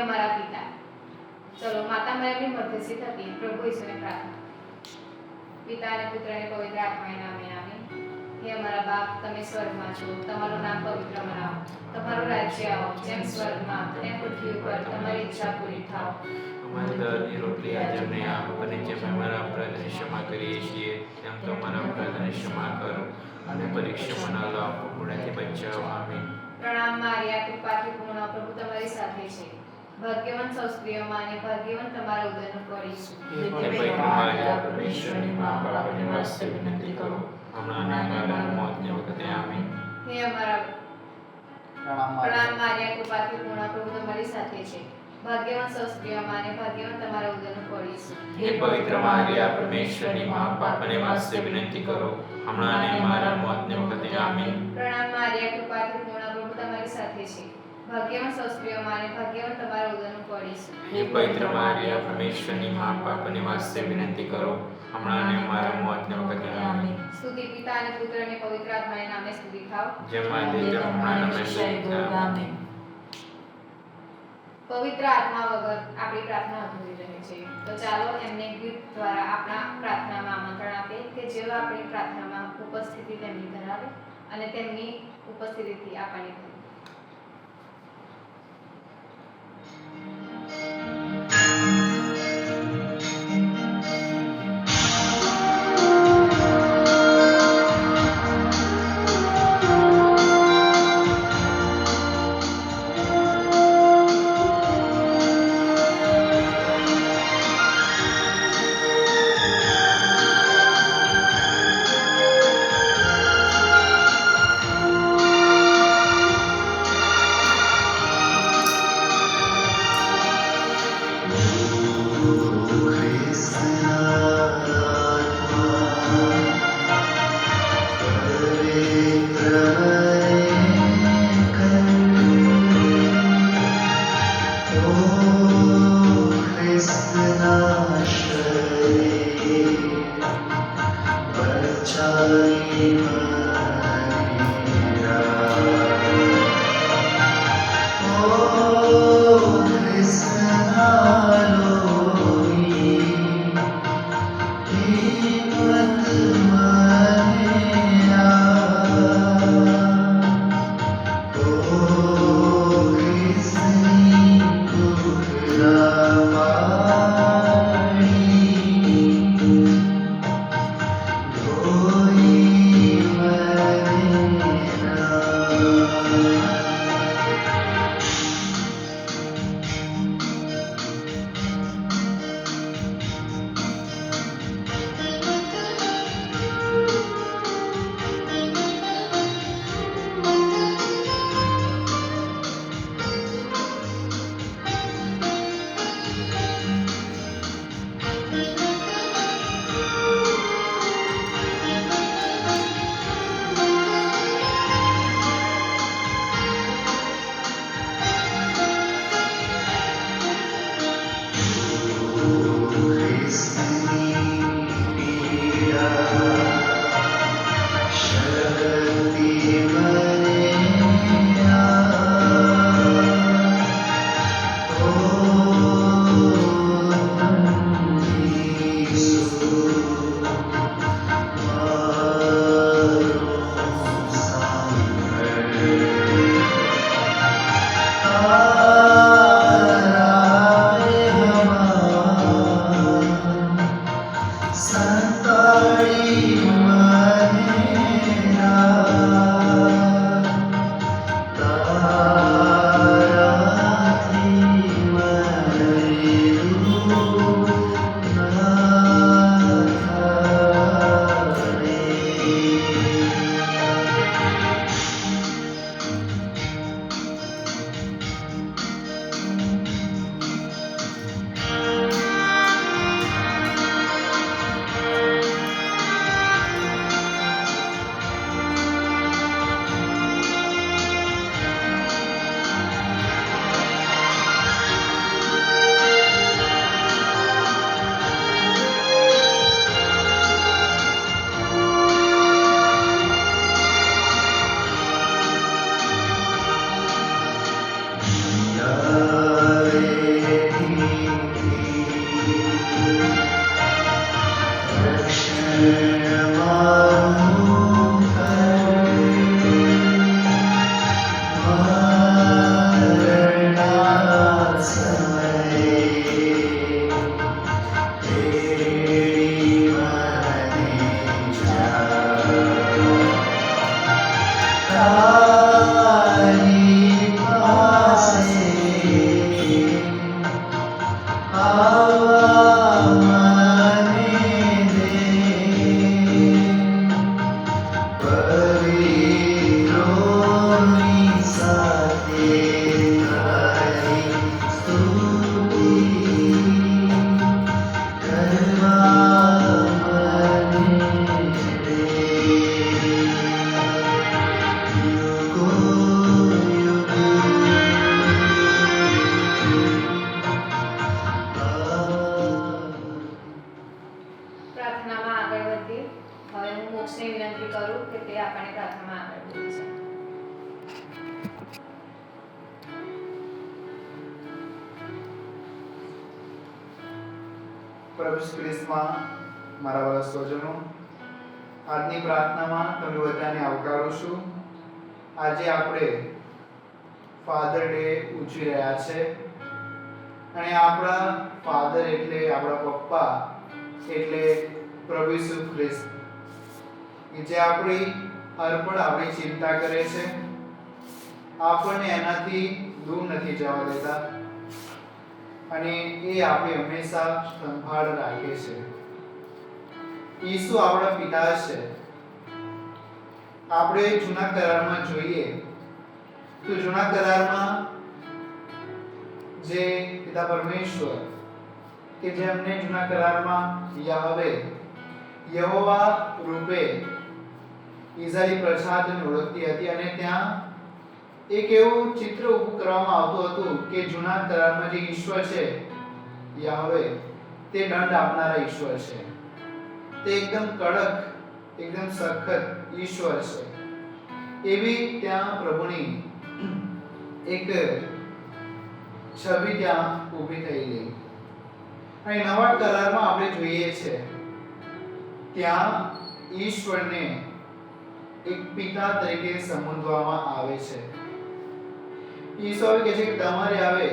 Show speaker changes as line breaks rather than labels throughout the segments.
અમારા પિતા. ચલો માતા મરિયમની મધ્યસ્થી થકી પ્રભુ ઈસુને પ્રાર્થના. પિતા અને પુત્ર અને પવિત્ર આત્માના નામે આમીન. હે અમારા બાપ, તમે સ્વર્ગમાં છો, તમારું નામ પવિત્ર મનાવો, તમારું રાજ્ય આવો, જેમ સ્વર્ગમાં તેમ પૃથ્વી ઉપર તમારી ઈચ્છા પૂરી થાવ.
અમારી દરની રોટલી આજે અમને આપો, અને જેમ અમારા અપરાધને ક્ષમા કરીએ છીએ તેમ તો અમારા અપરાધને ક્ષમા કરો, અને પરીક્ષામાં ન લાવો, ગુનાથી બચાવો. આમીન.
પ્રણામ મારિયા, કૃપાથી પૂર્ણ, પ્રભુ તમારી સાથે છે. ભાગ્યવાન સૌ સ્ત્રીઓમાં અને ભાગ્યવાન તમારા ઉદરનું ફળ ઈસુ.
હે પવિત્ર મારિયા, પરમેશ્વરની મા, પાપને વાસ્તે વિનંતી કરો, હમણાં અને અમારા મોતની વખતે. આમીન.
હે અમારા પ્રણામ મારિયા, કૃપાથી પૂર્ણ, પ્રભુ તમારી સાથે છે. ભાગ્યવાન સૌ સ્ત્રીઓમાં અને ભાગ્યવાન તમારા ઉદરનું ફળ ઈસુ.
હે પવિત્ર મારિયા, પરમેશ્વરની મા, પાપને વાસ્તે વિનંતી કરો, હમણાં અને અમારા મોતની વખતે. આમીન.
પ્રણામ મારિયા, કૃપાથી પૂર્ણ, પ્રભુ તમારી સાથે છે. ભાગ્યવાન સૌ સ્ત્રીઓમાં અને ભાગ્યવાન તમારા ઉદરનું ફળ ઈસુ.
હે પવિત્ર મારિયા, પરમેશ્વરની મા, પાપને વાસ્તે વિનંતી કરો, હમણાં અને અમારા મોતની વખતે. આમીન.
સ્તુતિ પિતા અને પુત્ર અને પવિત્ર આત્માના નામે સ્તુતિ થાવ.
જેમ આદિ તેમ હમણાં અને હંમેશા.
આમીન.
પવિત્ર આત્મા વગર આપણી પ્રાર્થના અધૂરી રહે છે. તો ચાલો એમને ગીત દ્વારા આપણા પ્રાર્થનામાં આમંત્રણ આપીએ કે જેઓ આપણી પ્રાર્થનામાં ઉપસ્થિતિ તેમની ધરાવે અને તેમની ઉપસ્થિતિથી આપણી ધરાવે. પ્રાર્થનામાં આગળ વધીએ. હવે હું મોક્ષને વિનંતી કરું કે તે આપણને પ્રાર્થનામાં આગળ વધે છે.
પ્રભુ શ્રી ખ્રિસ્તમાં મારા વાલા સ્વજનો, આજની પ્રાર્થનામાં તમે બધાને આવકારું છું. આજે આપણે ફાધર ડે ઉજવી રહ્યા છે અને આપણા ફાધર એટલે આપણા પપ્પા એટલે પ્રભુ ઈસુ ખ્રિસ્ત, જે આપણી અર્પણ આપણી ચિંતા કરે છે, આપણને એનાથી દૂર નથી જવા દેતા અને એ આપણે હંમેશા સંભાળ રાખે છે. ઈસુ આપણા પિતા છે. આપણે જૂના કરારમાં જોઈએ તો જૂના કરારમાં જે પિતા પરમેશ્વર કે જેમને જૂના કરારમાં યાહવે યહોવા રૂપે ઈઝરાયલી પ્રજાને ઓળખતી હતી અને ત્યાં એક એવું ચિત્ર ઊભું કરવામાં આવતું હતું કે જૂના કરારમાં જે ઈશ્વર છે યાહવે, તે દંડ આપનારા ઈશ્વર છે. તે એકદમ કડક, એકદમ સખત ઈશ્વર છે. એવી ત્યાં પ્રભુની એક છબી ત્યાં ઊભી થઈ ગઈ. અને નવા કરારમાં આપણે જોઈએ છે ત્યાં ઈશ્વરને એક પિતા તરીકે સંબોધવામાં આવે છે. ઈશ્વર કહે છે કે તમારે હવે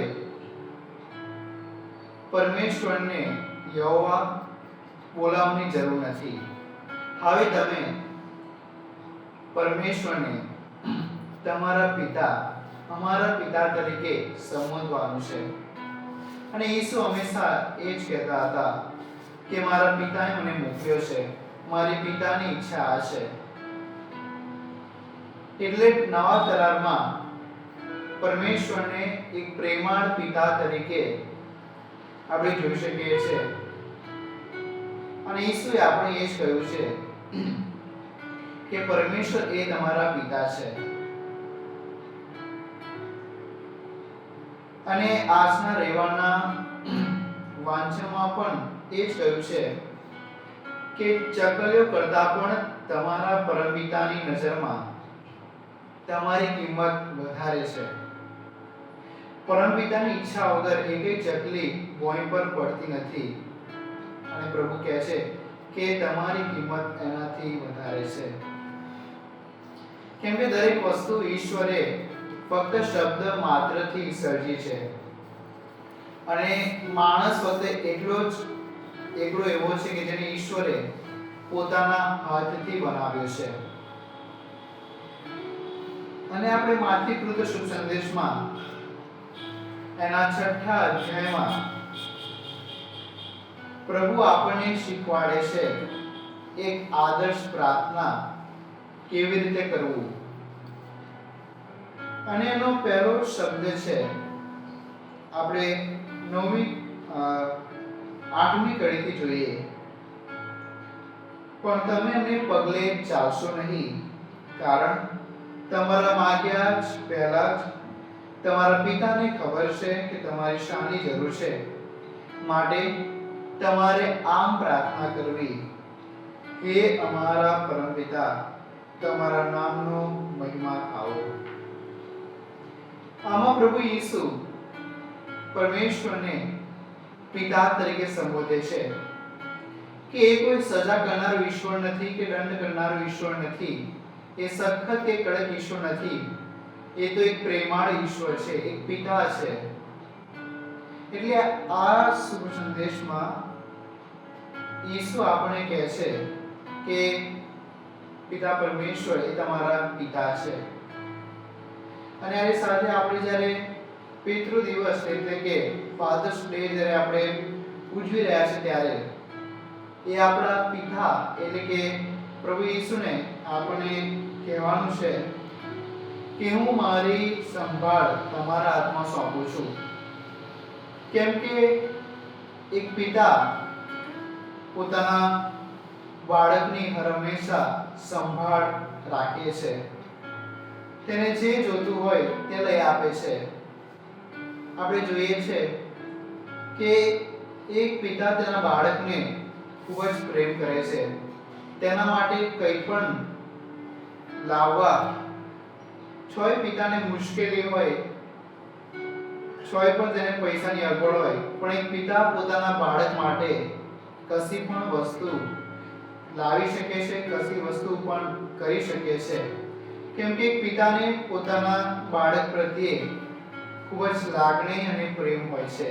પરમેશ્વરને યહોવા બોલાવવાની જરૂર નથી. હવે તમે પરમેશ્વરને તમારા પિતા, અમારા પિતા તરીકે સંબોધવાનું છે. અને ઈસુ હંમેશા એ જ કહેતા હતા કે મારા પિતાએ મને મોકલ્યો છે, મારી પિતાની ઈચ્છા આ છે. એટલે નવા કરારમાં પરમેશ્વરને એક પ્રેમાળ પિતા તરીકે આપણે જોઈ શકીએ છીએ. અને ઈસુએ આપણે એ જ કહ્યું છે કે પરમેશ્વર એ તમારા પિતા છે. અને આજના રહેવાના વાંચનમાં પણ એ જ કહ્યું છે કે ચકલીઓ કરતા પણ તમારા પરમપિતાની નજરમાં તમારી કિંમત વધારે છે. પરમપિતાની ઈચ્છા વગર એકેય ચકલી ભોંય પર પડતી નથી. અને પ્રભુ કહે છે કે તમારી કિંમત એનાથી વધારે છે. કેમ કે દરેક વસ્તુ ઈશ્વરે ફક્ત શબ્દ માત્રથી સર્જી છે અને માણસ ફક્ત એકલો એવો છે કે જેને ઈશ્વરે પોતાના હાથથી બનાવ્યો છે. અને આપણે માતૃકૃત શુભ સંદેશમાં એના 6થા અધ્યાયમાં પ્રભુ આપણને શીખવાડે છે એક આદર્શ પ્રાર્થના કેવી રીતે કરવું. અને એનો પહેલો શબ્દ છે, આપણે 8મી કડીથી જોઈએ, પણ તમે એમને પગલે ચાલશો નહીં, કારણ તમારા માગ્યા જ પહેલા જ તમારા પિતાને ખબર છે કે તમારી શાની જરૂર છે. માટે તમારે આમ પ્રાર્થના કરવી, હે અમારા પરમપિતા, તમારા નામનો મહિમા થાઓ. આમાં પ્રભુ ઈસુ પરમેશ્વરને પિતા તરીકે સંબોધે છે કે એ કોઈ સજા કરનારો ઈશ્વર નથી કે દંડ કરનારો ઈશ્વર નથી. એ સખત કે કડક ઈશ્વર નથી. એ તો એક પ્રેમાળ ઈશ્વર છે, એક પિતા છે. એટલે આ શુભ સંદેશમાં ઈસુ આપણે કહે છે કે પિતા પરમેશ્વર એ તમારા પિતા છે. અને આ સાથે આપણે જ્યારે પિતૃ દિવસ એટલે કે ફાધર્સ ડે જ્યારે આપણે ઉજવી રહ્યા છે ત્યારે એ આપણા પિતા એટલે કે પ્રભુ ઈસુને આપણને કહેવાનું છે કે હું મારી સંભાળ તમારા હાથમાં સોંપું છું. કેમ કે એક પિતા પોતાના બાળકની હંમેશા સંભાળ રાખે છે, તેને જે જોતું હોય તે લઈ આપે છે. આપણે જોઈએ છે કે એક પિતા તેના બાળકને ખૂબ જ પ્રેમ કરે છે, તેના માટે કંઈ પણ લાવવા, છોય પિતાને મુશ્કેલી હોય, છોય પણ તેને પૈસાની અગવડ હોય, પણ એક પિતા પોતાના બાળક માટે કશી પણ વસ્તુ લાવી શકે છે, કશી વસ્તુ પણ કરી શકે છે. કેમ કે એક પિતાને પોતાના બાળક પ્રત્યે ખૂબ જ લાગણી અને પ્રેમ હોય છે.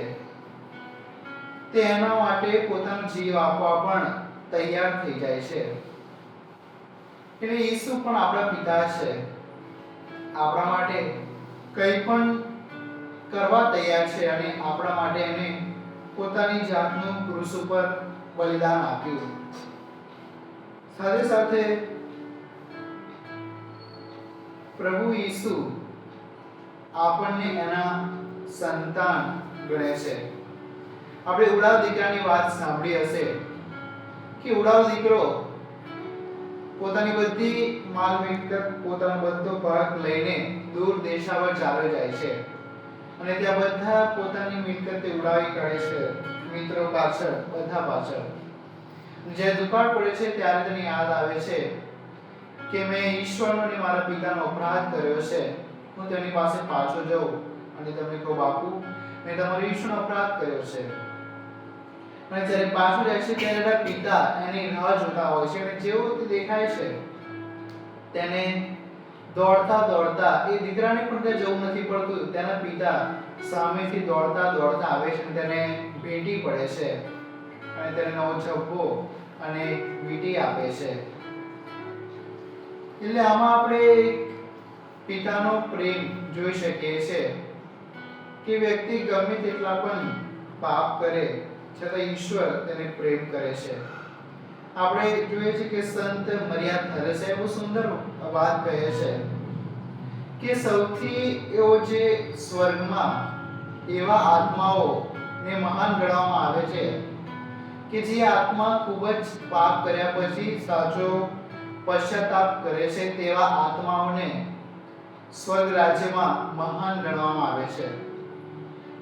તે એના માટે પોતાનો જીવ આપવા પણ તૈયાર થઈ જાય છે. એટલે ઈસુ પણ આપણા પિતા છે, આપણા માટે કંઈ પણ કરવા તૈયાર છે અને આપણા માટે એને પોતાની જાતનું ક્રૂસ ઉપર બલિદાન આપ્યું. સાથે સાથે પ્રભુ ઈસુ આપણને એના સંતાન ગણે છે. આપણે ઉડાવ દીકરાની વાત સાંભળી હશે કે ઉડાવ દીકરો પોતાની બધી માલ મિલકત, પોતાનો બધો ભાગ લઈને દૂર દેશાવર ચાલ્યો જાય છે અને ત્યાં બધા પોતાની મિલકત ઉડાવી કાઢે છે, મિત્રો પાછળ, બધા પાછળ. જે દુકાળ પડે છે ત્યારે તેને યાદ આવે છે કે મેં ઈશ્વરનો અને મારા પિતાનો અપરાધ કર્યો છે, હું તેની પાસે પાછો જાઉં અને તમને કહું, બાપુ, મેં તમારો ઈશ્વરનો અપરાધ કર્યો છે. અને જ્યારે પાછો જાય છે ત્યારે એના પિતા એની રાહ જોતા હોય છે અને જેવું તે દેખાય છે તેને દોડતા દોડતા, એ દીકરાને પણ ત્યાં જવું નથી પડતું, તેના પિતા સામેથી દોડતા દોડતા આવે છે અને તેને ભેટી પડે છે અને તેને નવો ઝભ્ભો અને વીંટી આપે છે. એટલે આમાં આપણે પિતાનો પ્રેમ જોઈ શકીએ છીએ કે વ્યક્તિ ગમે તેટલા પણ પાપ કરે છતાં ઈશ્વર તેને પ્રેમ કરે છે. આપણે જોઈએ છે કે સંત મરિયા થેરેસે બહુ સુંદર વાત કહે છે કે સૌથી એવો જે સ્વર્ગમાં એવા આત્માઓને મહાન ગણવામાં આવે છે કે જે આત્મા ખૂબ જ પાપ કર્યા પછી સાચો પશ્ચાતાપ કરે છે, તેવા આત્માઓને સ્વર્ગ રાજ્યમાં મહાન ગણવામાં આવે છે.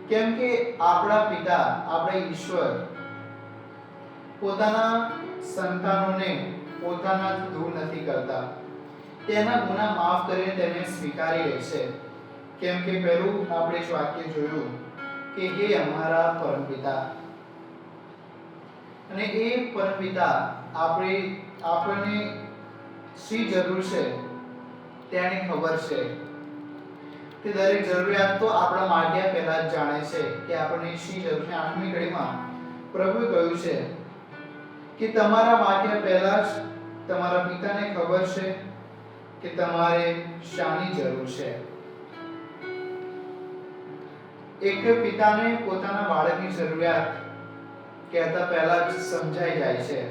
કેમ કે આપણા પિતા, આપણા ઈશ્વર પોતાના સંતાનોને પોતાનાથી દૂર નથી કરતા, તેના ગુનાહ માફ કરીને તેને સ્વીકારી લે છે. કેમ કે પહેલું આપણે જ વાક્ય જોયું કે હે અમારા પરમપિતા, અને એ પરમપિતા આપણને શી જરૂર છે તેને ખબર છે. તે દરેક જરૂરિયાત તો આપણા માંગ્યા પહેલા જ જાણે છે કે આપણને શી જરૂર છે. 8મી કડીમાં પ્રભુએ કહ્યું છે કે તમારા માંગ્યા પહેલા જ તમારા પિતાને ખબર છે કે તમારે શાની જરૂર છે. એક પિતાને પોતાના બાળકની જરૂરિયાત કહેતા પહેલા જ સમજાઈ જાય છે.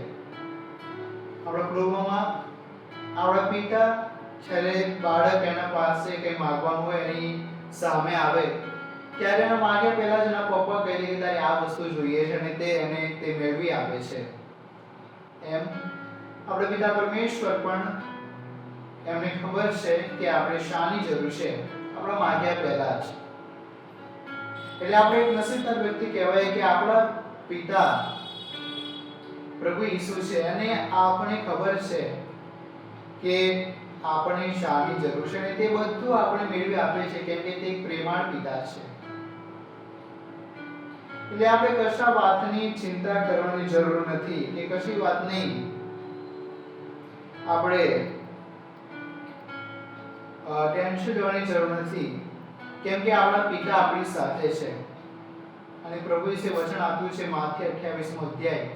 આપણા કુટુંબમાં આપણા પિતા છેલ્લે બાળક એના પાસે કંઈ માંગવાનું હોય એની સામે આવે ત્યારે એના માંગ્યા પહેલા જ એના પપ્પા કહી દે કે તારે આ વસ્તુ જોઈએ છે અને તે એને તે મેળવી આપે છે. એમ આપણે પિતા પરમેશ્વર પણ એમને ખબર છે કે આપણે શાની જરૂર છે આપણા માંગ્યા પહેલા જ. એટલે આપણે એક નસીબદાર વ્યક્તિ કહેવાય કે આપણા પિતા પ્રભુ ઈસુ છે અને આપણને ખબર છે કે આપણે શાની જરૂર છે અને તે બધું આપણે મેળવી આપે છે કેમ કે તે એક પ્રેમાળ પિતા છે. એટલે આપણે કશા વાતની ચિંતા કરવાની જરૂર નથી કે કશી વાત નહીં આપણે ટેન્શન લેવાની જરૂર નથી, કેમ કે આપણા પિતા આપણી સાથે છે. અને પ્રભુ ઈસે વચન આપ્યું છે માથે 28મો અધ્યાય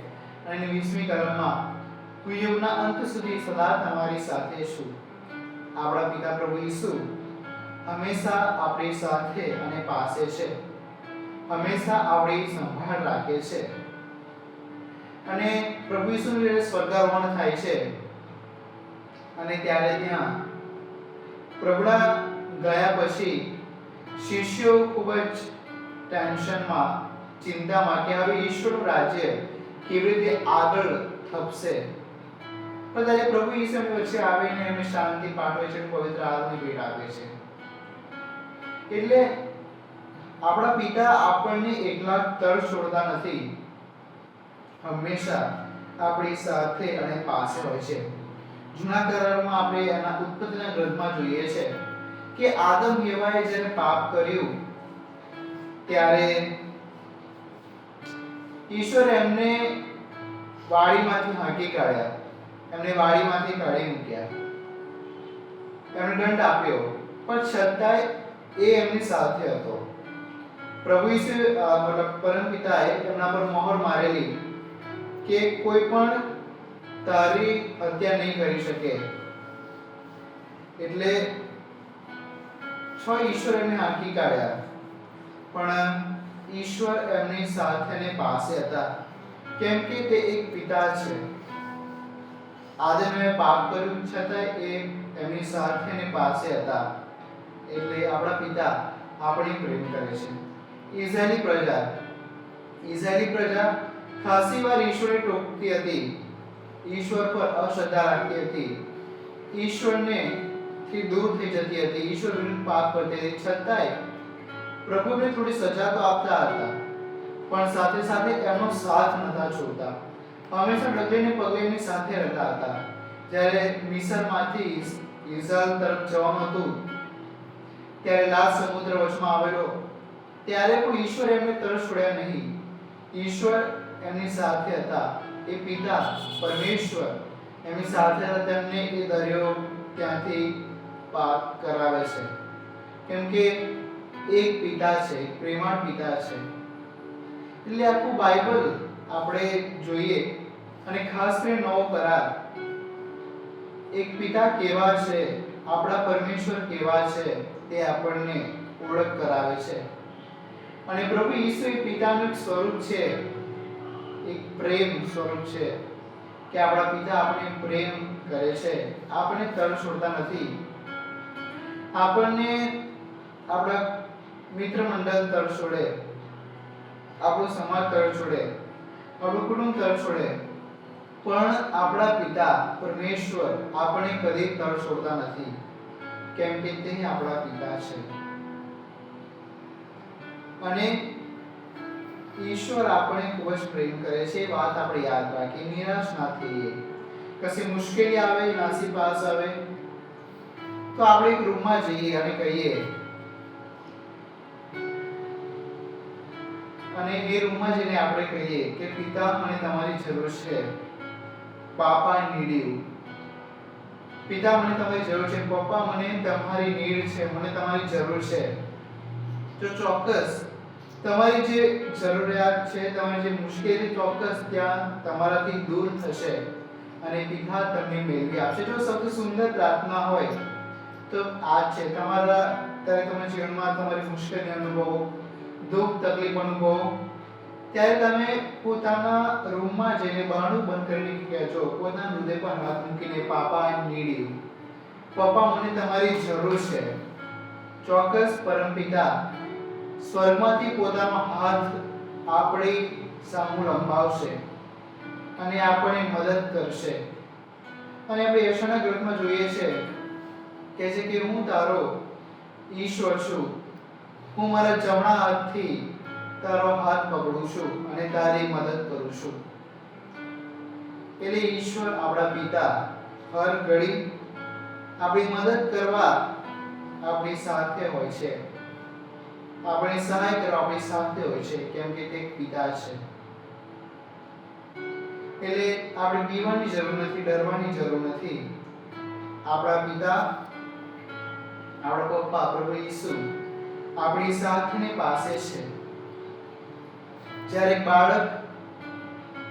અને 20મી કલમમાં, હું યુગના અંત સુધી સદા તમારી સાથે છું. આપણા પિતા પ્રભુ ઈસુ હંમેશા આપણી સાથે અને પાસે છે. હંમેશા આપણી સંભાળ રાખે છે. અને પ્રભુ ઈસુનું જ્યારે સ્વર્ગારોહણ થાય છે અને ત્યારે ત્યાં પ્રભુના ગયા પછી શિષ્યો ખૂબ જ ટેન્શનમાં, ચિંતામાં કે હવે ઈશ્વરનું રાજ્ય કેવી રીતે આગળ થપશે. પણ ત્યારે પ્રભુ ઈસુ એમની વચ્ચે આવીને એમને શાંતિ પાઠવે છે, પવિત્ર આત્માની ભેટ આપે છે. એટલે આપણા પિતા આપણને એકલા તર છોડતા નથી, હંમેશા આપણી સાથે અને પાસે હોય છે. જૂના કરારમાં આપણે એના ઉત્પત્તિના ગ્રંથમાં જોઈએ છે કે આદમ એવાએ જ્યારે પાપ કર્યું ત્યારે ઈશ્વર એમને વાડીમાંથી હાંકી કાઢ્યા, એમને વાડીમાંથી કાઢી મૂક્યા, એમને દંડ આપ્યો, પણ છતાંય એ એમની સાથે હતો. પ્રભુ ઈસુ મતલબ પરમપિતાએ એમના પર મોહર મારેલી કે કોઈ પણ તારી હત્યા નહીં કરી શકે. એટલે ઈશ્વર એમને હાંકી કાઢ્યા, પણ ઈશ્વર એમની સાથે ને પાસે હતા, કેમ કે તે એક પિતા છે. આદમે પાપ કર્યું છતાં એ એમની સાથે ને પાસે હતા. એટલે આપણા પિતા આપણે પ્રેમ કરે છે. ઇઝરાયેલી પ્રજા ખાસી વાર ઈશ્વરને ટોકતી હતી, ઈશ્વર પર અશ્રદ્ધા રાખતી હતી, ઈશ્વરને થી દૂર થઈ જતી હતી, ઈશ્વર વિરુદ્ધ પાપ કરતી હતી. છતાંય પ્રભુને થોડી સજા તો આપતા હતા, પણ સાથે સાથે એમનો સાથ નતા છોડતા. હંમેશા ડગલે ને પગલે એમની સાથે રહેતા હતા. જ્યારે મિસરમાંથી ઇઝરાયલ તરફ જવાનું હતું ત્યારે લાલ સમુદ્ર વચમાં આવેલો, ત્યારે પણ ઈશ્વર એમને તરફ છોડ્યા નહીં. ઈશ્વર એમની સાથે હતા. એ પિતા પરમેશ્વર એમની સાથે હતા. તેમને એ દરિયો ત્યાંથી પાર કરાવે છે, કેમ કે એક પિતા છે, એક પ્રેમાળ પિતા છે. એટલે આખું બાઇબલ આપણે જોઈએ અને ખાસ કરીને નવો કરાર, એક પિતા કેવા છે, આપણા પરમેશ્વર કેવા છે તે આપણને ઓળખ કરાવે છે. અને પ્રભુ ઈસુ એ પિતાનું એક સ્વરૂપ છે, એક પ્રેમ સ્વરૂપ છે કે આપણા પિતા આપણે પ્રેમ કરે છે, આપણે તર છોડતા નથી. આપણને આપણા મિત્ર મંડળ તર છોડે, આપણો સમાજ તર છોડે, આપણું કુટુંબ તર છોડે, પણ આપણા પિતા પરમેશ્વર આપણે કદી તર છોડતા નથી, કેમ કે તે આપણા પિતા છે. અને ઈશ્વર આપણે ખૂબ જ પ્રેમ કરે છે, એ વાત આપણે યાદ રાખીએ, નિરાશ ના થઈએ. કશી મુશ્કેલી આવે, નાસીપાસ આવે તો આપણે એક રૂમમાં જઈએ અને કહીએ, અને એ રૂમમાં જઈને આપણે કહીએ કે પિતા મને તમારી જરૂર છે, પાપા આઈ નીડ યુ. પિતા મને તમારી જરૂર છે, પપ્પા મને તમારી નીડ છે, મને તમારી જરૂર છે. તો ચોક્કસ તમારી જે જરૂરિયાત છે, તમારી જે મુશ્કેલી ચોક્કસ ત્યાં તમારાથી દૂર થશે અને પિતા તમને મેળવી આપશે. જો સૌથી સુંદર પ્રાર્થના હોય તો આ છે. તમારા તમારા જીવનમાં તમારી મુશ્કેલી અનુભવો, દુઃખ તકલીફ અનુભવો, ત્યારે તમે પોતાના રૂમમાં જઈને બારણું બંધ કરીને કહેજો, પોતાના હૃદય પર હાથ મૂકીને, પાપા આઈ નીડ યુ. પપ્પા મને તમારી જરૂર છે. ચોક્કસ પરમપિતા સ્વર્ગમાંથી પોતાનો હાથ આપણી સામુ લંબાવશે અને આપણને મદદ કરશે. અને આપણે યશાના ગ્રંથમાં જોઈએ છે કે હું તારો ઈશ્વર છું, હું મારા જમણા હાથથી તારો હાથ પકડું છું અને તારી મદદ કરું છું. એટલે ઈશ્વર આપણા પિતા હર ઘડી આપણી મદદ કરવા આપણી સાથે હોય છે, આપણી સહાય કરવા આપણી સાથે હોય છે, કેમ કે તે પિતા છે. એટલે આપણે બીવાની જરૂર નથી, ડરવાની જરૂર નથી. આપણા પિતા, આપણા પપ્પા પ્રભુ ઈસુ આપણી સાથે ને પાસે છે. જ્યારે બાળક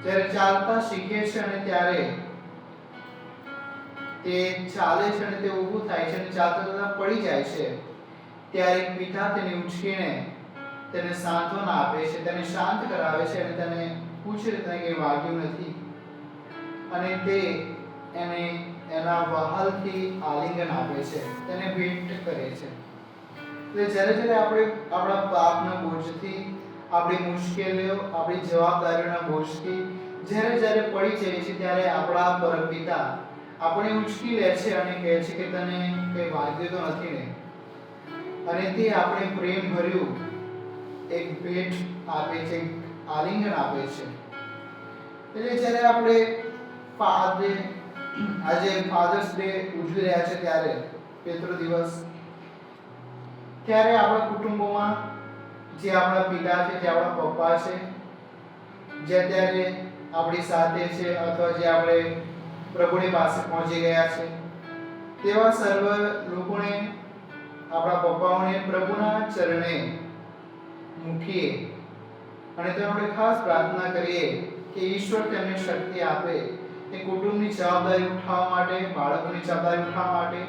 જ્યારે ચાલતા શીખે છે અને ત્યારે તે ચાલે છે અને તે ઊભું થાય છે અને ચાલતા ચાલતા પડી જાય છે, ત્યારે પિતા તેને ઉચકીને તેને સાંત્વના આપે છે, તેને શાંત કરાવે છે અને તેને પૂછે છે તને કંઈ વાગ્યું નથી, અને તે એને એના વહાલથી આલિંગન આપે છે, તેને ભેટ કરે છે. એટલે જ્યારે આપણે આપણા પાપના બોજથી, આપણી મુશ્કેલીઓ, આપણી જવાબદારીઓના બોજથી જ્યારે પડી જઈએ છીએ, ત્યારે આપણા પરમપિતા આપણે ઉંચકી લે છે અને કહે છે કે તને કંઈ વાગ્યું તો નથી ને, અને તે આપણે પ્રેમ ભર્યું એક ભેટ આપે છે, આલિંગન આપે છે. એટલે જ્યારે આપણે આજે ફાધર્સ ડે ઉજવી રહ્યા છે, ત્યારે પિતૃ દિવસ, ત્યારે આપણા કુટુંબોમાં જે આપણા પિતા છે, જે આપણા પપ્પા છે, જે અત્યારે આપણી સાથે છે અથવા જે આપણે પ્રભુની પાસે પહોંચી ગયા છે, તેવા સર્વ લોકોને, આપણા પપ્પાઓને પ્રભુના ચરણે મૂકીએ અને તેમને આપણે ખાસ પ્રાર્થના કરીએ કે ઈશ્વર તેમને શક્તિ આપે કે કુટુંબની જવાબદારી ઉઠાવવા માટે, બાળકોની જવાબદારી ઉઠાવવા માટે,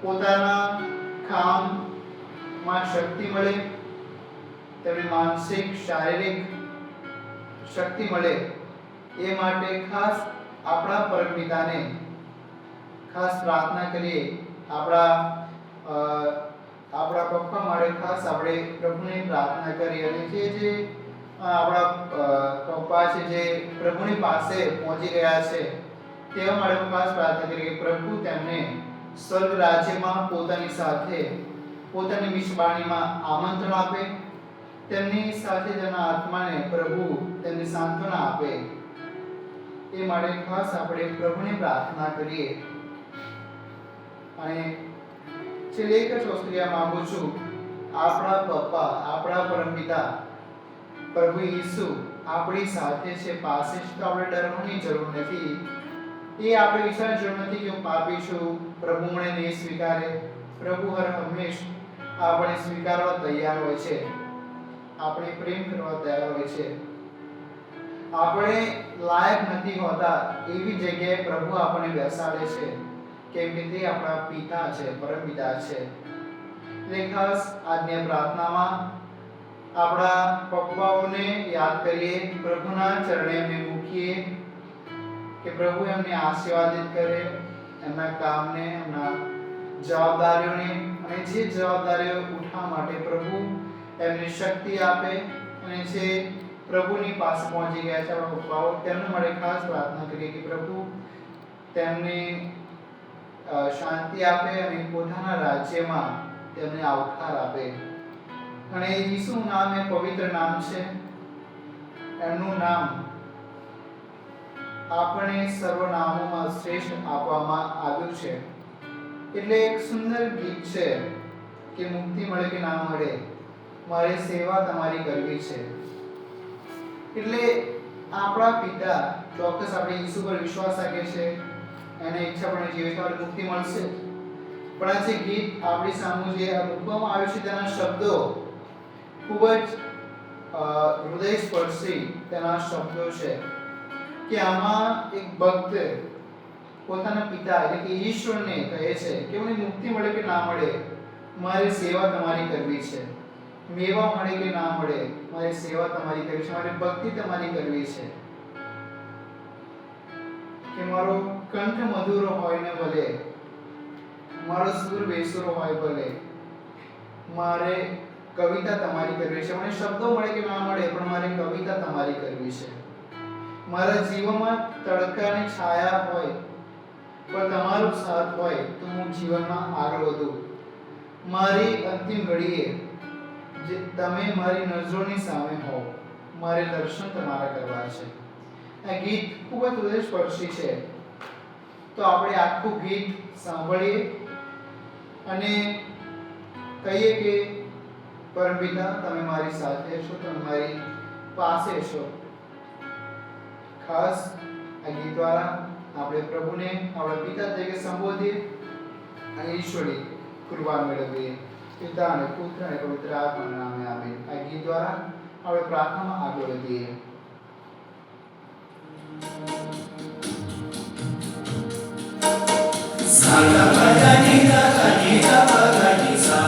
પોતાના કામમાં શક્તિ મળે, તેમને માનસિક, શારીરિક શક્તિ મળે, એ માટે ખાસ આપણા પરમપિતાને ખાસ પ્રાર્થના કરીએ. આપણા પપ્પા માટે ખાસ આપણે પ્રભુને પ્રાર્થના કરીએ, અને જે આપણા પપ્પા છે જે પ્રભુની પાસે પહોંચી ગયા છે, તેવા માટે ખાસ પ્રાર્થના કરીએ કે પ્રભુ તેમને સ્વર્ગ રાજ્યમાં પોતાની સાથે, પોતાની મિશબાણીમાં આમંત્રણ આપે, તેમની સાથે તેના આત્માને પ્રભુ તેમને સાંત્વના આપે. એ માટે ખાસ આપણે પ્રભુને પ્રાર્થના કરીએ. અને છેલ્લે એક જ વસ્તુ કહેવા માંગુ છું, આપણા પપ્પા, આપણા પરમપિતા પ્રભુ ઈસુ આપણી સાથે છે, પાસે છે, તો આપણે ડરવાની જરૂર નથી. એ આપણે વિચારવાની જરૂર નથી કે હું પાપી છું, પ્રભુ મને નહીં સ્વીકારે. પ્રભુ હર હંમેશ આપણે સ્વીકારવા તૈયાર હોય છે, આપણે પ્રેમ કરવા તૈયાર હોય છે. આપણે લાયક નથી હોતા એવી જગ્યાએ પ્રભુ આપણને બેસાડે છે, કેમ કે તે આપણા પિતા છે, પરમપિતા છે. એટલે ખાસ આજની પ્રાર્થનામાં આપણા પપ્પાઓને યાદ કરીએ, પ્રભુના ચરણે એમને મૂકીએ કે પ્રભુ એમને આશીર્વાદિત કરે, એમના કામને, એમના જવાબદારીઓને, અને જે જવાબદારીઓ ઉઠાવવા માટે પ્રભુ એમને શક્તિ આપે, અને જે પ્રભુની પાસે પહોંચી ગયા છે આપણા પપ્પાઓ, તેમના માટે ખાસ પ્રાર્થના કરીએ કે પ્રભુ તેમને શાંતિ આપે અને પોતાના રાજ્યમાં તેમને આવકાર આપે. અને ઈસુનું નામ એ પવિત્ર નામ છે, એમનું નામ આપણે સર્વ નામોમાં શ્રેષ્ઠ આપવામાં આવ્યું છે. એટલે એક સુંદર ગીત છે કે મુક્તિ મળે કે ના મળે, મારે સેવા તમારી કરવી છે. એટલે આપણા પિતા ચોક્કસ આપણે ઈસુ પર વિશ્વાસ રાખીએ છીએ, એને ઈચ્છા પણ જીવે છે, આપણે મુક્તિ મળશે. પણ આ જે ગીત આપણી સામે જે મૂકવામાં આવ્યું છે, તેના શબ્દો ખૂબ જ હૃદયસ્પર્શી તેના શબ્દો છે કે આમાં એક ભક્ત પોતાના પિતા એટલે કે ઈશ્વરને કહે છે કે મને મુક્તિ મળે કે ના મળે, મારી સેવા તમારી કરવી છે. મેવા મળે કે ના મળે, મારી સેવા તમારી કરવી છે, મારી ભક્તિ તમારી કરવી છે. કે મારો કંઠ મધુર હોય ને ભલે, મારો સુર બેસુરો હોય ભલે, મારે કવિતા તમારી કરવી છે. મને શબ્દો મળે કે ના મળે, પણ મારે કવિતા તમારી કરવી છે. મારા જીવનમાં તડકાની છાયા હોય, પણ તમારો સાથ હોય તો હું જીવનમાં આગળ વધું. મારી અંતિમ ઘડીએ જે તમે મારી નજરોની સામે હો, મારે દર્શન તમારા કરવા છે. આ ગીત ખૂબ જ હૃદયસ્પર્શી છે. તો આપણે આખું ગીત સાંભળીએ અને કહીએ કે પરમપિતા તમે મારી સાથે છો, તમે મારી પાસે છો. ખાસ આ ગીત દ્વારા આપણે પ્રભુને આપણા પિતા તરીકે સંબોધીએ અને ઈશ્વરી કૃપા મેળવીએ. પિતા અને પુત્ર અને પવિત્ર આત્માના નામે આમેન. આ ગીત દ્વારા આપણે પ્રાર્થનામાં આગળ વધીએ.
Santa Margarita, Canita, Margarita.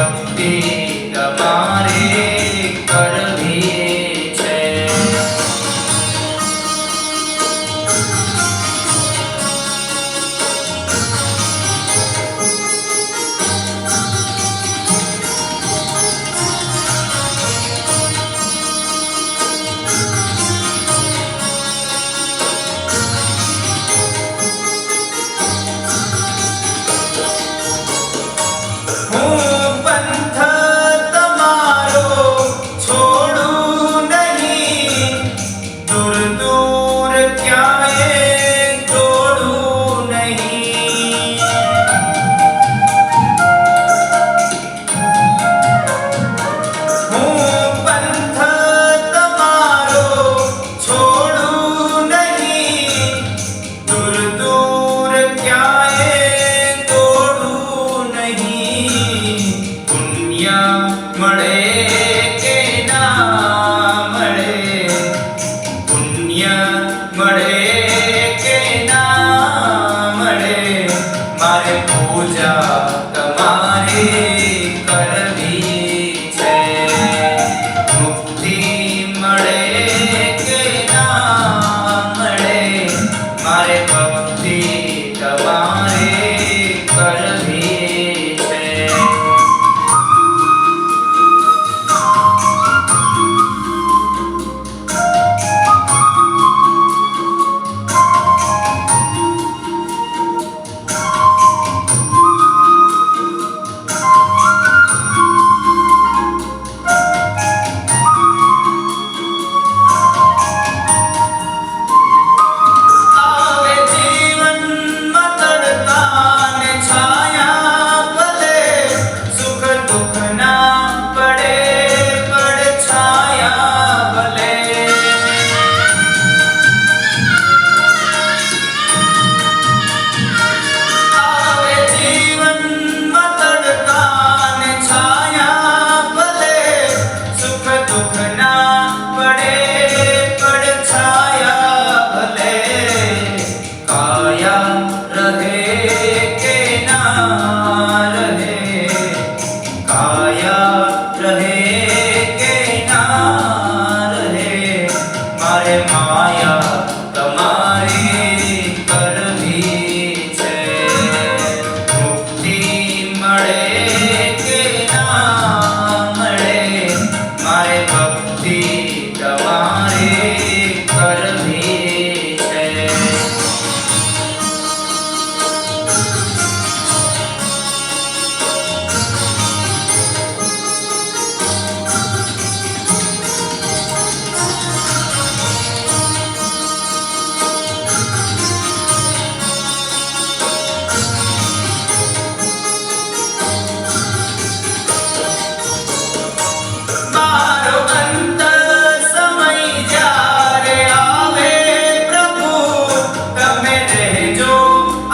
ભક્તિ તમારે કરવી છે. હું પંથ તમારો છોડું નહીં, દૂર દૂર ક્યાંય દોડું નહીં. હું પંથ તમારો છોડું નહીં, દૂર દૂર ક્યાંય દોડું નહીં. પુણ્ય મળે કે ના મળે, પુણ્ય મળે કે ના મળે, મારે પૂજા તમારે કરવી છે. મુક્તિ મળે કે ના મળે, મારે ભક્તિ તમારે કરવી છે. આવે જીવનમાં તડકા ને છાયા ભલે, સુખ દુઃખ ના પડે પડછાયા ભલે. આવે જીવનમાં તડકા ને છાયા ભલે, સુખ દુઃખ ના પડે પડછાયા ભલે. કાયા રહે કે ના રહે, કાયા રહે કે ના રહે, મારે માયા તમારી કરવી છે. મુક્તિ મળે કે ના મળે, મારે ભક્તિ તમારે કરવી છે. મારો અંત સમય જ્યારે આવે પ્રભુ, તમે રહેજો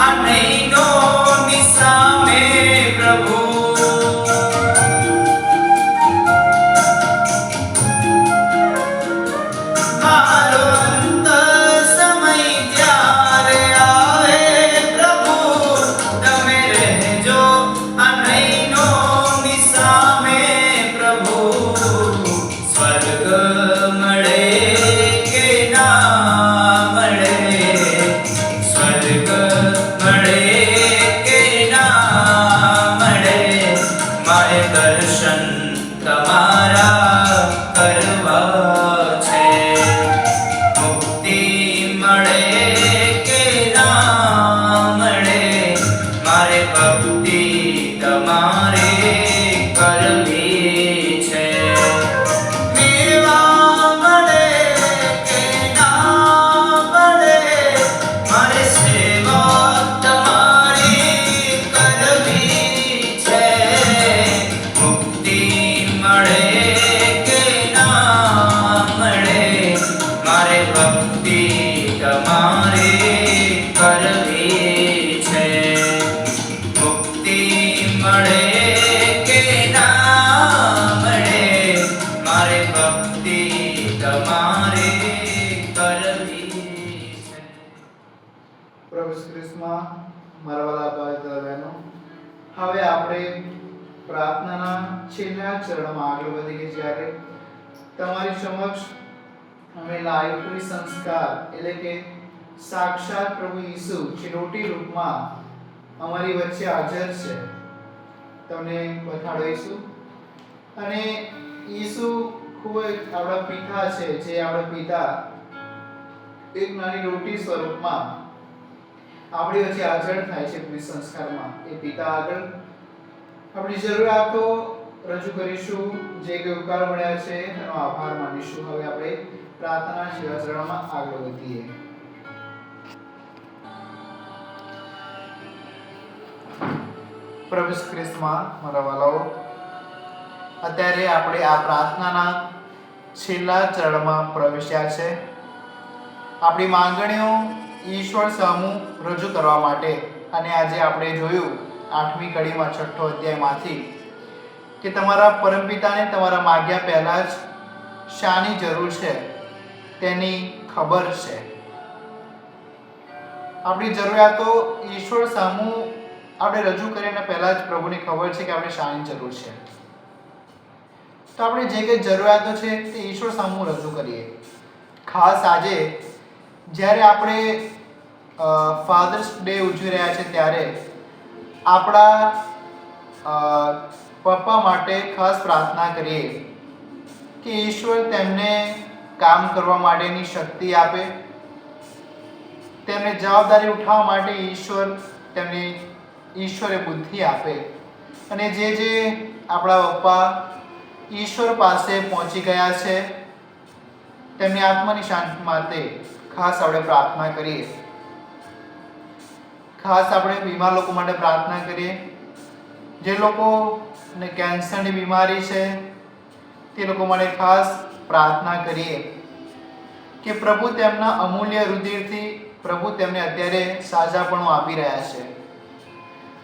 આ નૈનો નિસામે પ્રભુ. મારો અંત સમય જ્યારે આવે પ્રભુ, તમે રહેજો આ નૈનો નિસામે પ્રભુ. સ્વર્ગ મળે કે ના મળે, સ્વર્ગ મળે કે ના મળે, મારે દર્શન તમારા કરવા છે. મુક્તિ મળે કે ના મળે, મારે ભક્તિ તમારે કરવી છે. મેવા મળે કે ના મળે, મારે સેવા તમારી કરવી છે. મુક્તિ મળે કે ના
છેલ્લા ચરણમાં આગળ વધી કે જ્યારે તમારી સમક્ષ અમે લાઈવ સંસ્કાર એટલે કે સાક્ષાત પ્રભુ ઈસુ ચિરોટી રૂપમાં અમારી વચ્ચે હાજર છે તમને બતાડીશું. અને ઈસુ ખૂબ જ આપણા પિતા છે, જે આપણા પિતા એક નાની રોટી સ્વરૂપમાં આપણી વચ્ચે હાજર થાય છે સંસ્કારમાં. એ પિતા આગળ આપણી જરૂરિયાતો રજૂ કરીશું, જે કે ઉપકાર મળ્યા છે એનો આભાર માનીશું. હવે આપણે પ્રાર્થના સેવા ચરણમાં આગળ વધીએ. પ્રભુ ખ્રિસ્તમાં મારા વાલાઓ, અત્યારે આપણે આ પ્રાર્થનાના છેલ્લા ચરણમાં પ્રવેશ્યા છે. આપણી માંગણીઓ ઈશ્વર સામું રજૂ કરવા માટે. અને આજે આપણે જોયું 8મી કડીમાં 6ઠ્ઠો અધ્યાયમાંથી કે તમારા પરમપિતાને તમારા માગ્યા પહેલા જ શાની જરૂર છે તેની ખબર છે. આપણી જરૂરિયાતો ઈશ્વર સામું આપણે રજૂ કરીને પહેલા જ પ્રભુને ખબર છે કે આપણે શાની જરૂર છે. તો આપણે જે કંઈ જરૂરિયાતો છે તે ઈશ્વર સામું રજૂ કરીએ. ખાસ આજે જ્યારે આપણે ફાધર્સ ડે ઉજવી રહ્યા છે ત્યારે આપણા પપ્પા માટે ખાસ પ્રાર્થના કરીએ કે ઈશ્વર તેમને કામ કરવા માટેની શક્તિ આપે, તેમને જવાબદારી ઉઠાવવા માટે ઈશ્વરે બુદ્ધિ આપે. અને જે આપણા પપ્પા ઈશ્વર પાસે પહોંચી ગયા છે તેમની આત્માની શાંતિ માટે ખાસ આપણે પ્રાર્થના કરીએ. ખાસ આપણે બીમાર લોકો માટે પ્રાર્થના કરીએ. જે લોકોને કેન્સરની બીમારી છે તે લોકો માટે ખાસ પ્રાર્થના કરીએ કે પ્રભુ તેમના અમૂલ્ય રુધિરથી પ્રભુ તેમને અત્યારે સાજાપણું આપી રહ્યા છે.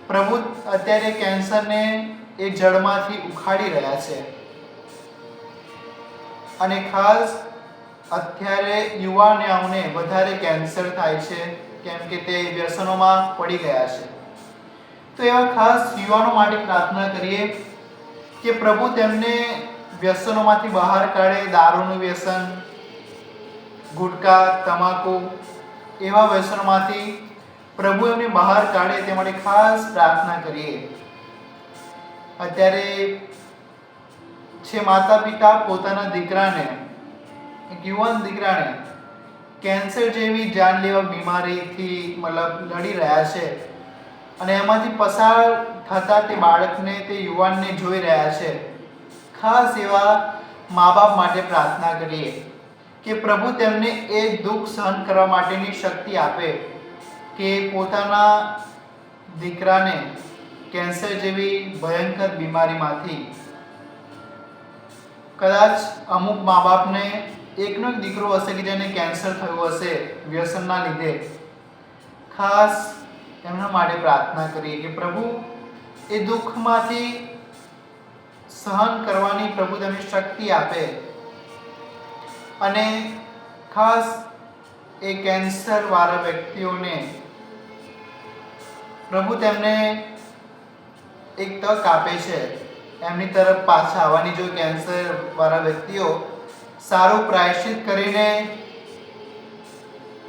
પ્રભુ અત્યારે કેન્સરને એ જડમાંથી ઉખાડી રહ્યા છે. અને ખાસ અત્યારે યુવાનોને વધારે કેન્સર થાય છે કેમ કે તે વ્યસનોમાં પડી ગયા છે. તો એવા ખાસ યુવાનો માટે પ્રાર્થના કરીએ કે પ્રભુ તેમને વ્યસનોમાંથી બહાર કાઢે. દારૂનું વ્યસન, ગુટકા, તમાકુ એવા વ્યસનોમાંથી પ્રભુ એમને બહાર કાઢે તે માટે ખાસ પ્રાર્થના કરીએ. અત્યારે છે માતા પિતા પોતાના દીકરાને, એક યુવાન દીકરાને કેન્સર જેવી જાનલેવા બીમારીથી લડી રહ્યા છે અને એમાંથી પસાર થતા તે બાળકને, તે યુવાનને જોઈ રહ્યા છે. ખાસ એવા મા બાપ માટે પ્રાર્થના કરીએ કે પ્રભુ તેમને એ દુઃખ સહન કરવા માટેની શક્તિ આપે કે પોતાના દીકરાને કેન્સર જેવી ભયંકર બીમારીમાંથી, કદાચ અમુક મા બાપને એકનો એક દીકરો હશે કે જેને કેન્સર થયું હશે વ્યસનના લીધે, ખાસ એમના માટે પ્રાર્થના કરીએ કે પ્રભુ એ દુઃખમાંથી સહન કરવાની પ્રભુ તેમને શક્તિ આપે. અને ખાસ એ કેન્સર વાળા વ્યક્તિઓને પ્રભુ તેમને એક તક આપે છે એમની તરફ પાછા આવવાની. જો કેન્સર વાળા વ્યક્તિઓ સારું પ્રાયશ્ચિત કરીને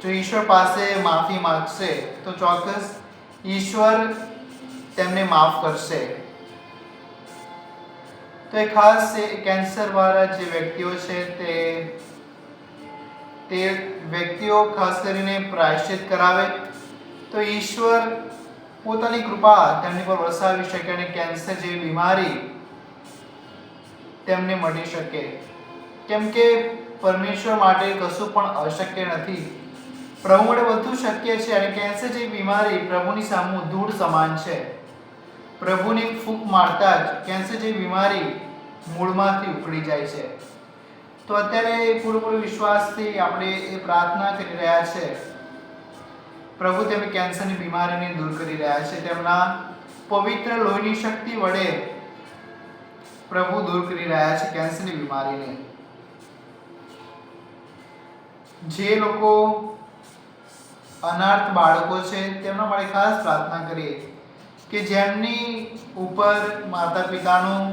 જો ઈશ્વર પાસે માફી માંગશે તો ચોક્કસ ઈશ્વર તેમને માફ કરશે. તો એ ખાસ કેન્સર વાળા જે વ્યક્તિઓ છે તે વ્યક્તિઓ ખાસ કરીને પ્રાયશ્ચિત કરાવે તો ઈશ્વર પોતાની કૃપા તેમની પર વરસાવી શકે અને કેન્સર જેવી બીમારી તેમને મળી શકે. કેમ કે પરમેશ્વર માટે કશું પણ અશક્ય નથી. પ્રભુ માટે બધું શક્ય છે. અને કેન્સર જેવી બીમારી પ્રભુની સામે ધૂળ સમાન છે. પ્રભુની ફૂંક મારતા જ કેન્સર જેવી બીમારી મૂળમાંથી ઉખડી જાય છે. તો અત્યારે પૂરેપૂરો વિશ્વાસથી આપણે એ પ્રાર્થના કરી રહ્યા છે. પ્રભુ તેમની કેન્સરની બીમારીને દૂર કરી રહ્યા છે. તેમના પવિત્ર લોહીની શક્તિ વડે પ્રભુ દૂર કરી રહ્યા છે કેન્સરની બીમારીને. જે લોકો અનાથ બાળકો છે તેમના માટે ખાસ પ્રાર્થના કરીએ કે જેમની ઉપર માતા પિતાનું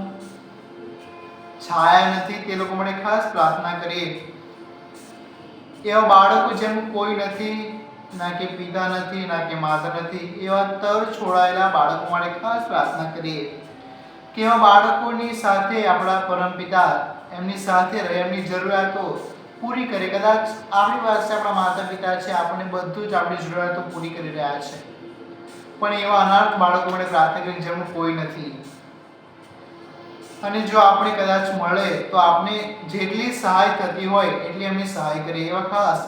છાયા નથી તે લોકો માટે ખાસ પ્રાર્થના કરીએ. એવા બાળકો જેમ કોઈ નથી, ના કે પિતા નથી, ના કે માતા નથી, એવા તર છોડાયેલા બાળકો માટે ખાસ પ્રાર્થના કરીએ કે એવા બાળકોની સાથે આપણા પરમપિતા એમની સાથે રહે, એમની જરૂરિયાતો પૂરી કરે. કદાચ આપણી પાસે આપણા માતા પિતા છે, આપણને બધું જ આપણી જરૂરિયાતો પૂરી કરી રહ્યા છે, પણ એવા અનાથ બાળકો માટે પ્રાર્થના કરી જેમનું કોઈ નથી. અને જો આપણે કદાચ મળે તો આપણે જેટલી સહાય થતી હોય એટલી એમની સહાય કરીએ. એવા ખાસ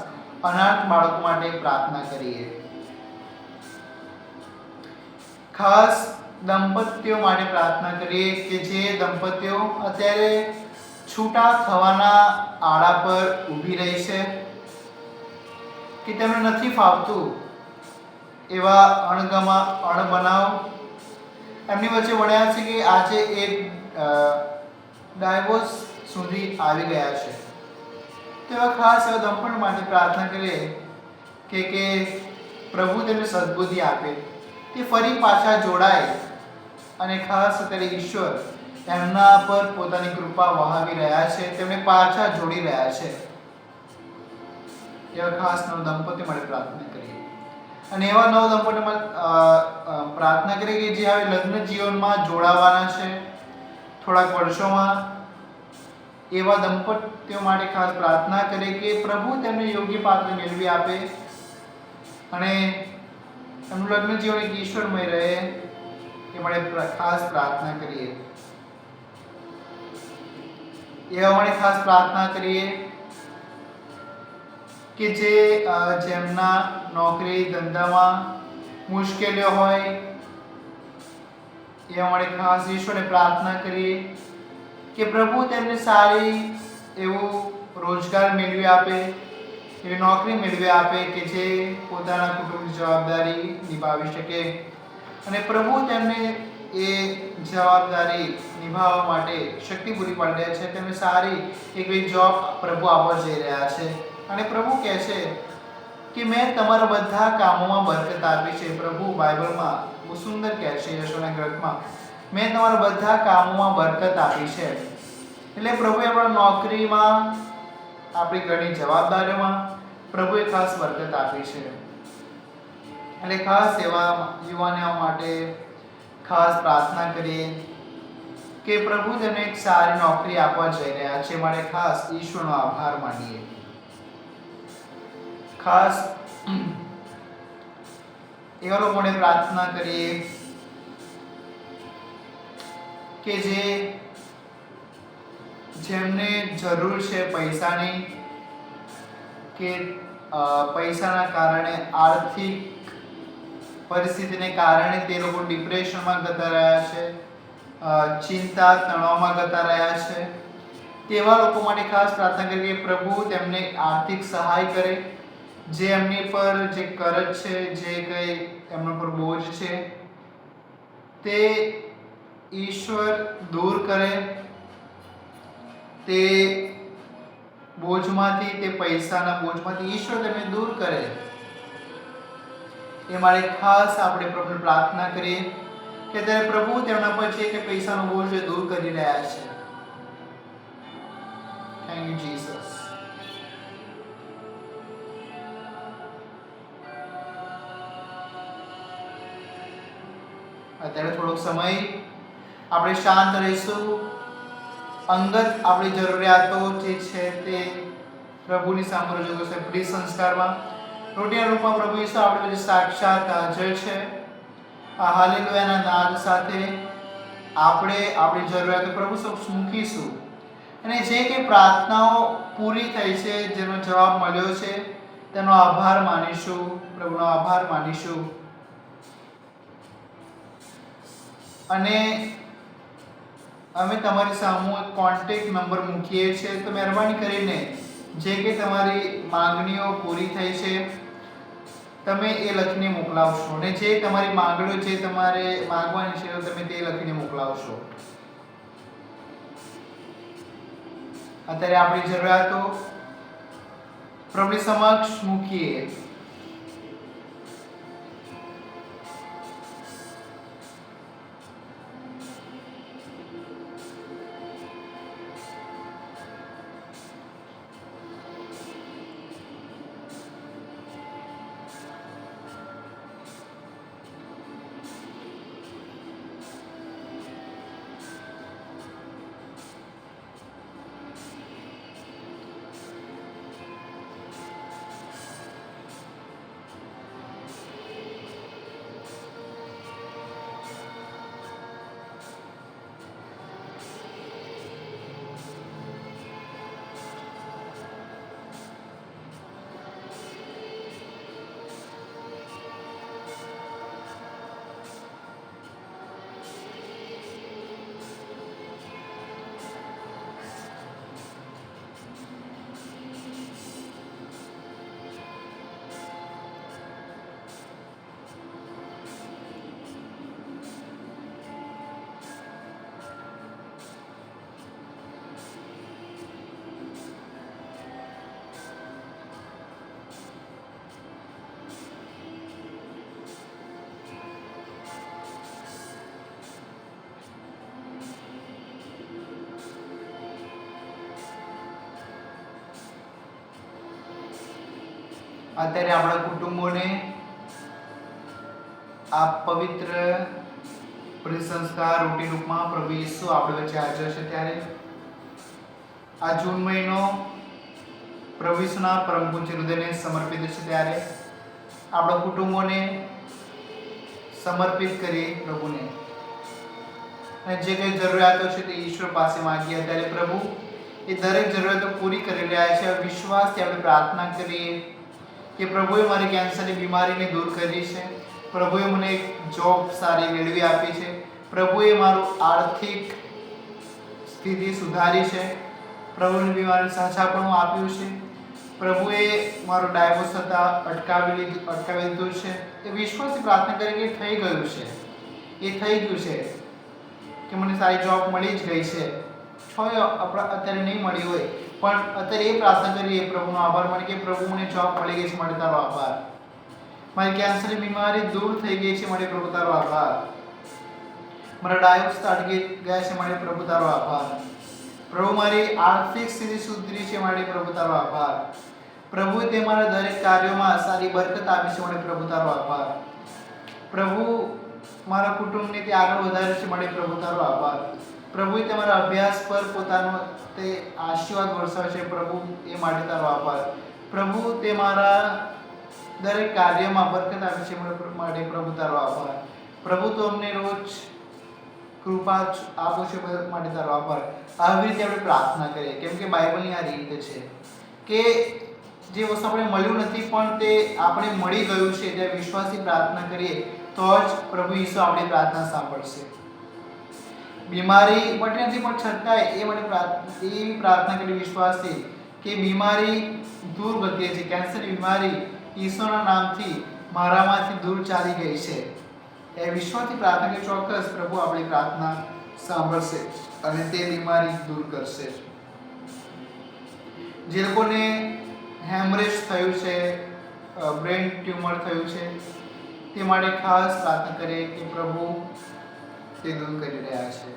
અનાથ બાળકો માટે પ્રાર્થના કરીએ. ખાસ દંપતીઓ માટે પ્રાર્થના કરીએ કે જે દંપતીઓ અત્યારે છૂટા થવાના આડા પર ઊભી રહી છે, કે તેમને નથી ફાવતું એવા અણબનાવ એમની વચ્ચે વળ્યા છે, કે આજે એક ડાયવોર્સ સુધી આવી ગયા છે. તેવા ખાસ એવા દંપતી માટે પ્રાર્થના કરીએ કે પ્રભુ તેમને સદબુદ્ધિ આપે, તે ફરી પાછા જોડાય. અને ખાસ અત્યારે ઈશ્વર એમના પર પોતાની કૃપા વહાવી રહ્યા છે, તેમને પાછા જોડી રહ્યા છે. એવા ખાસ નવ દંપતી માટે પ્રાર્થના કરીએ. અને એવા નવ દંપતી માટે પ્રાર્થના કરીએ કે જે હવે લગ્ન જીવનમાં જોડાવાના છે થોડાક વર્ષોમાં. એવા દંપતીઓ માટે ખાસ પ્રાર્થના કરીએ કે પ્રભુ તેમને યોગ્ય પાત્ર મેળવી આપે અને એમનું લગ્ન જીવન એક ઈશ્વરમય રહે, એ માટે ખાસ પ્રાર્થના કરીએ. એવા માટે ખાસ પ્રાર્થના કરીએ કે જેમના નોકરી ધંધામાં મુશ્કેલીઓ હોય, એવા માટે ખાસ ઈશ્વરને પ્રાર્થના કરીએ કે પ્રભુ તેમને સારી એવું રોજગાર મેળવી આપે, એવી નોકરી મેળવી આપે કે જે પોતાના કુટુંબની જવાબદારી નિભાવી શકે. અને પ્રભુ તેમને એ જવાબદારી નિભાવવા માટે શક્તિ પૂરી પાડી રહ્યા છે. તેમને સારી એક જોબ પ્રભુ આપવા જઈ રહ્યા છે. અને પ્રભુ કહે છે કે મેં તમારા બધા કામોમાં બરકત આપી છે. પ્રભુ બાઇબલમાં બહુ સુંદર કહે છે, યશોના ગ્રંથમાં, મેં તમારા બધા કામોમાં બરકત આપી છે. એટલે પ્રભુએ આપણા નોકરીમાં, આપણી ઘણી જવાબદારીઓમાં પ્રભુએ ખાસ બરકત આપી છે. એટલે ખાસ એવા યુવાનો માટે ખાસ પ્રાર્થના કરીએ કે પ્રભુ તેમને એક સારી નોકરી આપવા જઈ રહ્યા છે, માટે ખાસ ઈશ્વરનો આભાર માનીએ. ખાસ એવા લોકોને પ્રાર્થના કરીએ કે જેમને જરૂર છે પૈસાની, કે પૈસાના કારણે, આર્થિક પરિસ્થિતિને કારણે તે લોકો ડિપ્રેશનમાં જતા રહ્યા છે, ચિંતા તણાવમાં જતા રહ્યા છે. તેવા લોકો માટે ખાસ પ્રાર્થના કરીએ કે પ્રભુ તેમને આર્થિક સહાય કરે, જે એમની પર જે કરજ છે, જે કંઈ એમના પર બોજ છે, તે ઈશ્વર દૂર કરે. તે બોજમાંથી, તે પૈસાના બોજમાંથી ઈશ્વર તેમને દૂર કરે. એ માટે ખાસ આપણે પ્રભુને પ્રાર્થના કરીએ કે ત્યારે પ્રભુ તેમના પર છે કે પૈસાનો બોજ દૂર કરી રહ્યા છે. Thank you Jesus. અત્યારે થોડોક સમય આપણે શાંત રહીશું. અંગત આપણી જરૂરિયાતો જે છે તે પ્રભુની સામે રજૂ કરશે. પ્રિય સંસ્કારમાં રોટીના રૂપમાં પ્રભુ ઈસુ આપણી વચ્ચે સાક્ષાત હાજર છે. આ હાલેલુયાના નાદ સાથે આપણે આપણી જરૂરિયાતો પ્રભુ સમક્ષ મૂકીશું અને જે કે પ્રાર્થનાઓ પૂરી થઈ છે, જેનો જવાબ મળ્યો છે, તેનો આભાર માનીશું, પ્રભુનો આભાર માનીશું. અને અમે તમારી સામે કોન્ટેક્ટ નંબર મૂકીએ છીએ, તો મહેરબાની કરીને જે કે તમારી માંગણીઓ પૂરી થઈ છે તમે એ લખીને મોકલાવશો. અને જે તમારી માંગણીઓ જે તમારે માંગવાની છે તમે તે લખીને મોકલાવશો. અત્યારે આપણી જરૂરિયાતો પ્રભુની સમક્ષ મૂકીએ. અત્યારે આપણા કુટુંબોને આ પવિત્ર સંસ્કાર રૂટીન રૂપમાં પ્રભુ ઈસુ આપણી વચ્ચે હાજર છે, ત્યારે આ જૂન મહિનો પ્રભુ ઈસુના પરમ પૂજ્ય હૃદયને સમર્પિત છે, ત્યારે આપણા કુટુંબોને સમર્પિત કરી પ્રભુને, અને જે કંઈ જરૂરિયાતો છે તે ઈશ્વર પાસે માંગીએ. ત્યારે પ્રભુ એ દરેક જરૂરિયાતો પૂરી કરી રહ્યા છે. વિશ્વાસથી આપણે પ્રાર્થના કરીએ કે પ્રભુએ મારી કેન્સરની બીમારીને દૂર કરી છે, પ્રભુએ મને જોબ સારી મેળવી આપી છે, પ્રભુએ મારું આર્થિક સ્થિતિ સુધારી છે, પ્રભુની બીમારી સાચાપણું આપ્યું છે, પ્રભુએ મારો ડાયવોર્સ થતા અટકાવી દીધું છે. એ વિશ્વાસથી પ્રાર્થના કરી કે થઈ ગયું છે, એ થઈ ગયું છે, કે મને સારી જોબ મળી જ ગઈ છે. અત્યારે નહીં મળી હોય પણ અત્યારે એ પ્રાર્થના કરીએ પ્રભુનો આભાર માની કે પ્રભુ મને જોબ મળી ગઈ છે, માટે તારો આભાર. મારી કેન્સરની બીમારી દૂર થઈ ગઈ છે, માટે પ્રભુ તારો આભાર. મારા ડાયોક્સ અટકી ગયા છે, માટે પ્રભુ તારો આભાર. પ્રભુ મારી આર્થિક સ્થિતિ સુધરી છે, માટે પ્રભુ તારો આભાર. પ્રભુએ તે મારા દરેક કાર્યોમાં સારી બરકત આપી છે, માટે પ્રભુ તારો આભાર. પ્રભુ મારા કુટુંબને તે આગળ વધારે છે, માટે પ્રભુ તારો આભાર. પ્રભુએ તમારા અભ્યાસ પર પોતાનો તે આશીર્વાદ વરસાવે છે, પ્રભુ એ માટે તારો આભાર. પ્રભુ તે મારા દરેક કાર્યમાં બરકત આપે છે, માટે પ્રભુ તારો આભાર. પ્રભુ તો અમને રોજ કૃપા આપો છો, માટે તારો આભાર. આવી રીતે આપણે પ્રાર્થના કરીએ, કેમ કે બાઇબલની આ રીત છે કે જે વસ્તુ આપણે મળ્યું નથી પણ તે આપણે મળી ગયું છે, તે વિશ્વાસથી પ્રાર્થના કરીએ તો જ પ્રભુ ઈસુ આપણી પ્રાર્થના સાંભળશે. બીમારી મટી નથી પણ છતાંય એ માટે એવી પ્રાર્થના કરી વિશ્વાસથી કે બીમારી દૂર ગતિએ છે, કેન્સરની બીમારી ઈશ્વરના નામથી મારામાંથી દૂર ચાલી ગઈ છે. એ વિશ્વાસથી પ્રાર્થના કરી ચોક્કસ પ્રભુ આપણી પ્રાર્થના સાંભળશે અને તે બીમારી દૂર કરશે. જે લોકોને હેમરેજ થયું છે, બ્રેન ટ્યુમર થયું છે, તે માટે ખાસ પ્રાર્થના કરીએ કે પ્રભુ તે દૂર કરી રહ્યા છે.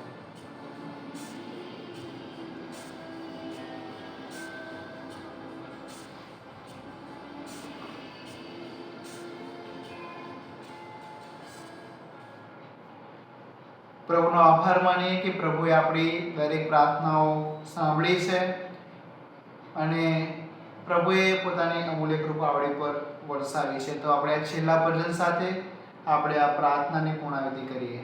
પ્રભુનો આભાર માનીએ કે પ્રભુએ આપણી દરેક પ્રાર્થનાઓ સાંભળી છે અને પ્રભુએ પોતાની અમૂલ્ય કૃપા આપણી પર વરસાવી છે. તો આપણે છેલ્લા ભજન સાથે આપણે આ પ્રાર્થનાની પૂર્ણાહુતિ કરીએ.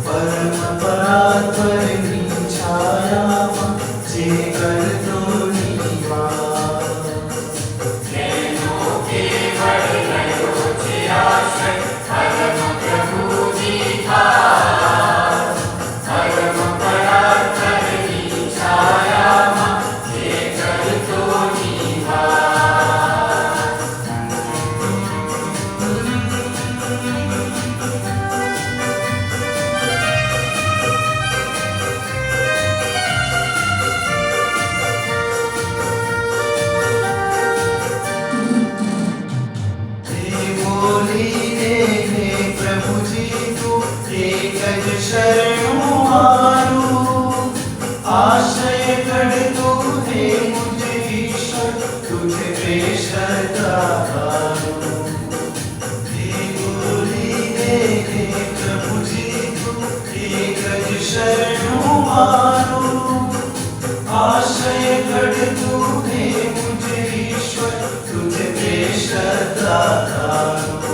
परम परात्परनी छायाમાં જે કરતો નિવાસ તેનો કેવળ રહ્યો છે આશ્રય પરમ પ્રભુજી થાસ. પરમ પરાત્પરની છાયામાં જે કરતો નિવાસ. शरणु मारू आश्रय करतो हे मुझे ईश्वर तुझे पे श्रद्धा करूं. बोली दे प्रभु जी तू एक ज शरणु मारू आश्रय करतो हे मुझे ईश्वर तुझे पे श्रद्धा करूं.